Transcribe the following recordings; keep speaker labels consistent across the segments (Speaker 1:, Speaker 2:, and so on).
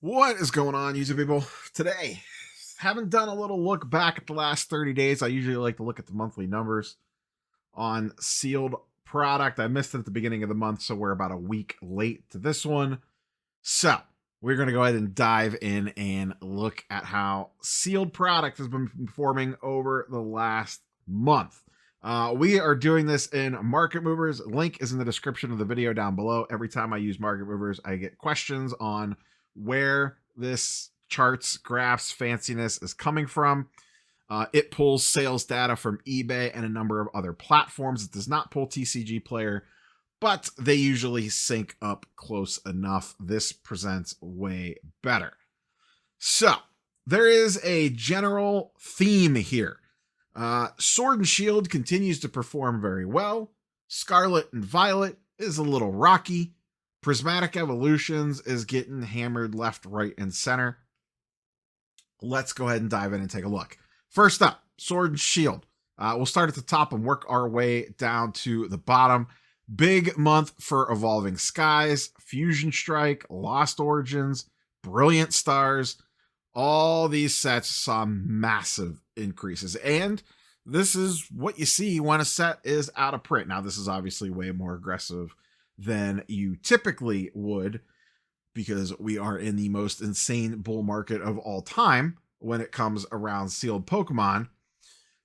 Speaker 1: What is going on, YouTube people? Today, haven't done a little look back at the last 30 days. I usually like to look at the monthly numbers on sealed product. I missed it at the beginning of the month, so we're about a week late to this one. So, we're going to go ahead and dive in and look at how sealed product has been performing over the last month. We are doing this in Market Movers. Link is in the description of the video down below. Every time I use Market Movers, I get questions on where this charts, graphs, fanciness is coming from. It pulls sales data from eBay and a number of other platforms. It does not pull TCG Player, but they usually sync up close enough. This presents way better. So there is a general theme here. Sword and Shield continues to perform very well. Scarlet and Violet is a little rocky. Prismatic Evolutions is getting hammered left, right, and center. Let's go ahead and dive in and take a look. First up, Sword and Shield. We'll start at the top and work our way down to the bottom. Big month for Evolving Skies, Fusion Strike, Lost Origins, Brilliant Stars. All these sets saw massive increases. And this is what you see when a set is out of print. Now, this is obviously way more aggressive than you typically would, because we are in the most insane bull market of all time when it comes around sealed Pokemon.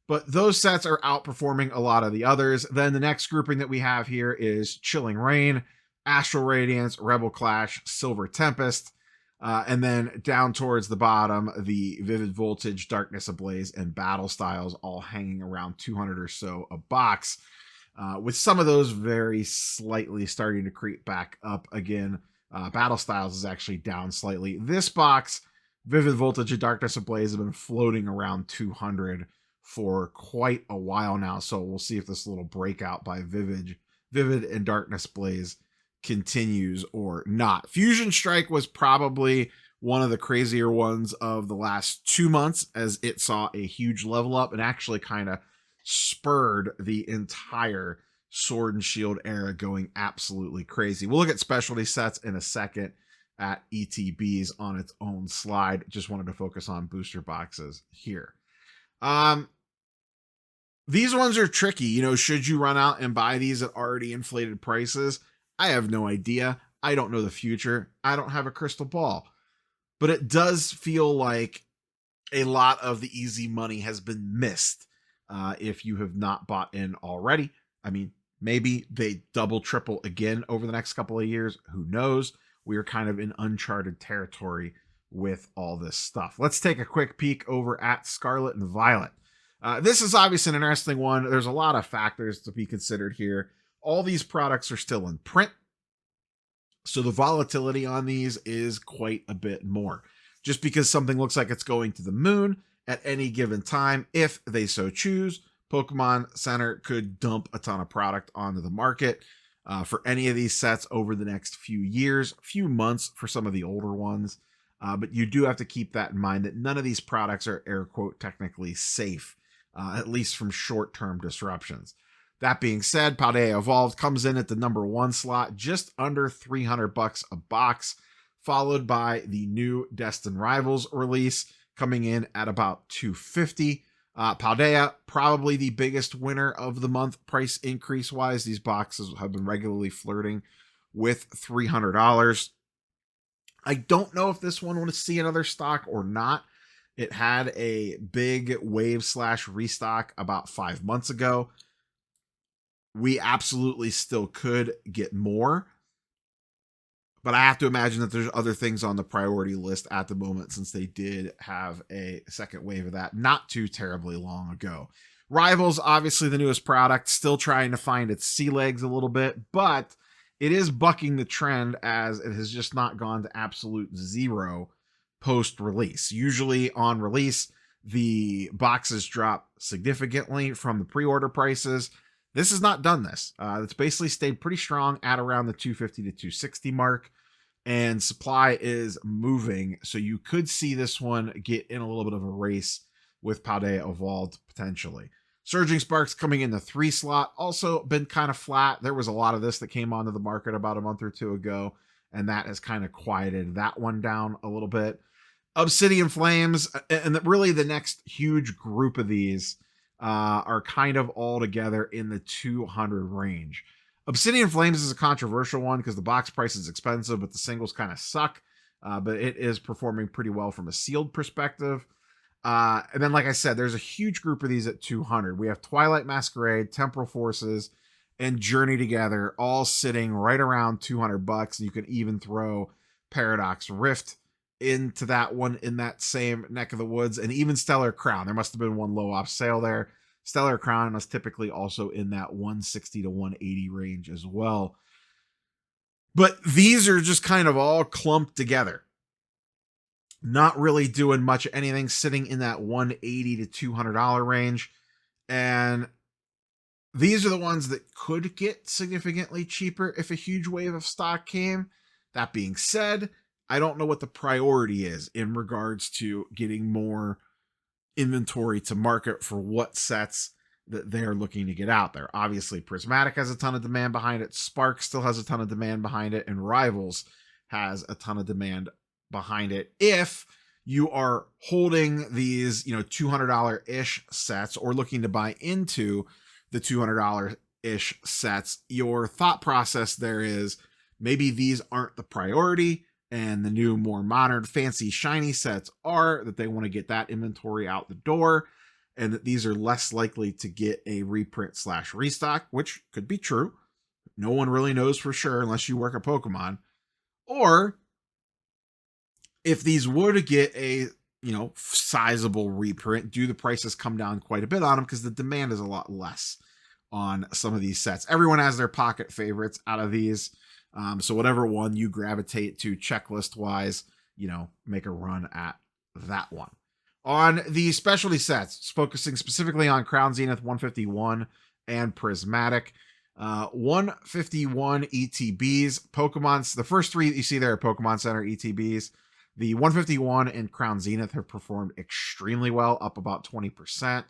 Speaker 1: But those sets are outperforming a lot of the others. Then the next grouping that we have here is Chilling Reign, Astral Radiance, Rebel Clash, Silver Tempest, and then down towards the bottom, the Vivid Voltage, Darkness Ablaze, and Battle Styles all hanging around 200 or so a box. With some of those very slightly starting to creep back up again. Battle Styles is actually down slightly. This box, Vivid Voltage and Darkness Ablaze, have been floating around 200 for quite a while now. So we'll see if this little breakout by Vivid and Darkness Blaze continues or not. Fusion Strike was probably one of the crazier ones of the last 2 months, as it saw a huge level up and actually kind of spurred the entire Sword and Shield era going absolutely crazy. We'll look at specialty sets in a second at ETBs on its own slide. Just wanted to focus on booster boxes here. These ones are tricky. You know, should you run out and buy these at already inflated prices? I have no idea. I don't know the future. I don't have a crystal ball. But it does feel like a lot of the easy money has been missed. If you have not bought in already. I mean, maybe they double, triple again over the next couple of years. Who knows? We are kind of in uncharted territory with all this stuff. Let's take a quick peek over at Scarlet and Violet. This is obviously an interesting one. There's a lot of factors to be considered here. All these products are still in print, so the volatility on these is quite a bit more. Just because something looks like it's going to the moon at any given time, if they so choose, Pokemon Center could dump a ton of product onto the market for any of these sets over the next few years, few months for some of the older ones. But you do have to keep that in mind, that none of these products are air quote technically safe, at least from short-term disruptions. That being said, Paldea Evolved comes in at the number 1 slot, just under $300 a box, followed by the new Destined Rivals release, coming in at about $250. Paldea, probably the biggest winner of the month price increase wise. These boxes have been regularly flirting with $300. I don't know if this one will see another stock or not. It had a big wave / restock about 5 months ago. We absolutely still could get more. But I have to imagine that there's other things on the priority list at the moment, since they did have a second wave of that not too terribly long ago. Rivals, obviously the newest product, still trying to find its sea legs a little bit, but it is bucking the trend, as it has just not gone to absolute zero post-release. Usually on release, the boxes drop significantly from the pre-order prices. This has not done this. It's basically stayed pretty strong at around the 250 to 260 mark, and supply is moving. So you could see this one get in a little bit of a race with Paldea Evolved potentially. Surging Sparks coming in the 3 slot, also been kind of flat. There was a lot of this that came onto the market about a month or two ago, and that has kind of quieted that one down a little bit. Obsidian Flames, and really the next huge group of these are kind of all together in the 200 range. Obsidian Flames is a controversial one because the box price is expensive, but the singles kind of suck. But it is performing pretty well from a sealed perspective. And then, like I said, there's a huge group of these at 200. We have Twilight Masquerade, Temporal Forces, and Journey Together, all sitting right around $200. And you can even throw Paradox Rift into that one in that same neck of the woods, and even Stellar Crown. There must have been one low off sale there. Stellar Crown is typically also in that 160 to 180 range as well. But these are just kind of all clumped together. Not really doing much of anything, sitting in that $180 to $200 range. And these are the ones that could get significantly cheaper if a huge wave of stock came. That being said, I don't know what the priority is in regards to getting more inventory to market for what sets that they're looking to get out there. Obviously, Prismatic has a ton of demand behind it. Spark still has a ton of demand behind it. And Rivals has a ton of demand behind it. If you are holding these, $200-ish sets or looking to buy into the $200-ish sets, your thought process there is maybe these aren't the priority, and the new, more modern, fancy, shiny sets are, that they want to get that inventory out the door, and that these are less likely to get a reprint/restock, which could be true. No one really knows for sure unless you work at Pokemon. Or if these were to get a sizable reprint, do the prices come down quite a bit on them because the demand is a lot less on some of these sets. Everyone has their pocket favorites out of these. So whatever one you gravitate to checklist wise, make a run at that one. On the specialty sets, focusing specifically on Crown Zenith 151 and Prismatic, 151 ETBs, Pokemon's, the first three that you see there are Pokemon Center ETBs. The 151 and Crown Zenith have performed extremely well, up about 20%.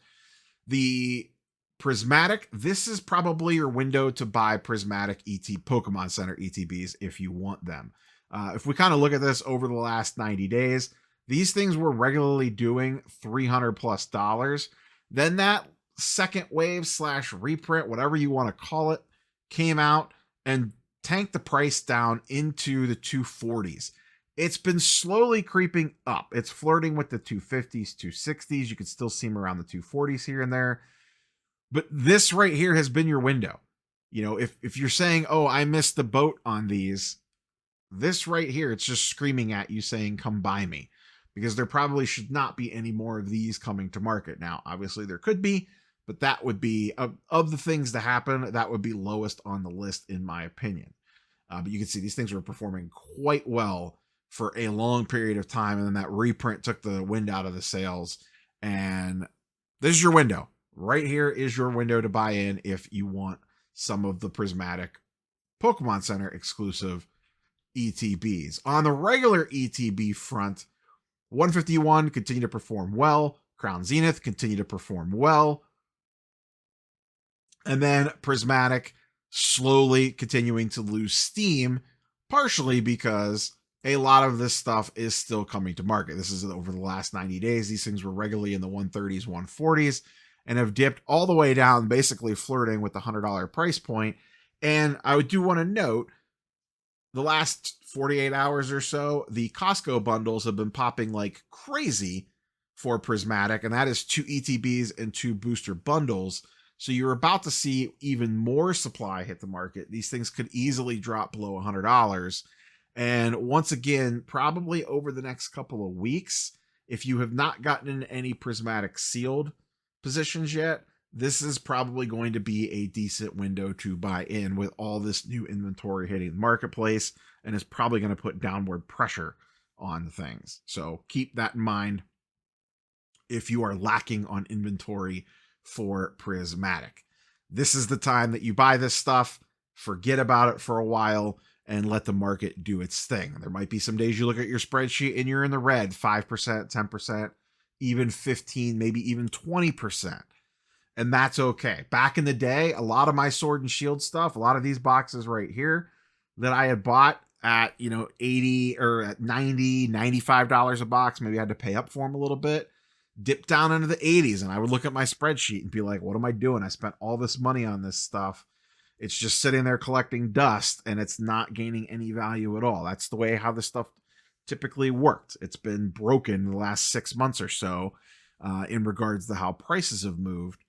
Speaker 1: The Prismatic, this is probably your window to buy Prismatic Pokemon Center ETBs if you want them. If we kind of look at this over the last 90 days, these things were regularly doing $300+. Then that second wave / reprint, whatever you want to call it, came out and tanked the price down into the 240s. It's been slowly creeping up. It's flirting with the 250s, 260s. You can still see them around the 240s here and there. But this right here has been your window. If you're saying, oh, I missed the boat on these, this right here, it's just screaming at you saying, come buy me. Because there probably should not be any more of these coming to market. Now, obviously there could be, but that would be, of the things to happen, that would be lowest on the list in my opinion. But you can see these things were performing quite well for a long period of time. And then that reprint took the wind out of the sails. And this is your window. Right here is your window to buy in if you want some of the Prismatic Pokemon Center exclusive ETBs. On the regular ETB front, 151 continue to perform well. Crown Zenith continue to perform well. And then Prismatic slowly continuing to lose steam, partially because a lot of this stuff is still coming to market. This is over the last 90 days. These things were regularly in the 130s, 140s, and have dipped all the way down, basically flirting with the $100 price point. And I do want to note, the last 48 hours or so, the Costco bundles have been popping like crazy for Prismatic, and that is 2 ETBs and 2 booster bundles. So you're about to see even more supply hit the market. These things could easily drop below $100. And once again, probably over the next couple of weeks, if you have not gotten in any Prismatic sealed positions yet, this is probably going to be a decent window to buy in with all this new inventory hitting the marketplace, and is probably going to put downward pressure on things. So keep that in mind if you are lacking on inventory for Prismatic. This is the time that you buy this stuff, forget about it for a while, and let the market do its thing. There might be some days you look at your spreadsheet and you're in the red, 5%, 10%, even 15, maybe even 20%. And that's okay. Back in the day, a lot of my Sword and Shield stuff, a lot of these boxes right here that I had bought at, 80 or at 90, $95 a box. Maybe I had to pay up for them a little bit. Dip down into the 80s, and I would look at my spreadsheet and be like, what am I doing? I spent all this money on this stuff. It's just sitting there collecting dust, and it's not gaining any value at all. That's the way how this stuff typically worked. It's been broken in the last 6 months or so in regards to how prices have moved.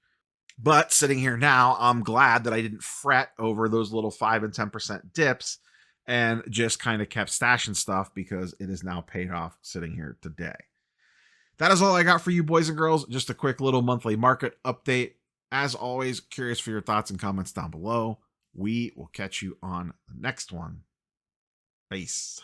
Speaker 1: But sitting here now, I'm glad that I didn't fret over those little 5 and 10% dips and just kind of kept stashing stuff, because it is now paid off sitting here today. That is all I got for you, boys and girls. Just a quick little monthly market update. As always, curious for your thoughts and comments down below. We will catch you on the next one. Peace.